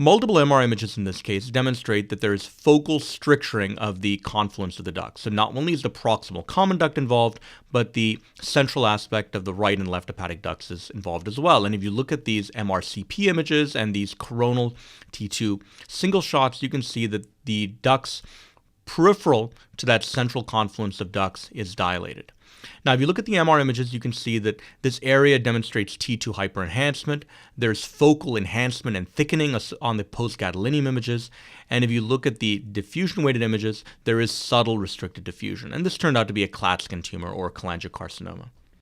Multiple MR images in this case demonstrate that there is focal stricturing of the confluence of the ducts. So not only is the proximal common duct involved, but the central aspect of the right and left hepatic ducts is involved as well. And if you look at these MRCP images and these coronal T2 single shots, you can see that the ducts peripheral to that central confluence of ducts is dilated. Now, if you look at the MR images, you can see that this area demonstrates T2 hyperenhancement. There's focal enhancement and thickening on the post-gadolinium images. And if you look at the diffusion-weighted images, there is subtle restricted diffusion. And this turned out to be a Klatskin tumor or cholangiocarcinoma.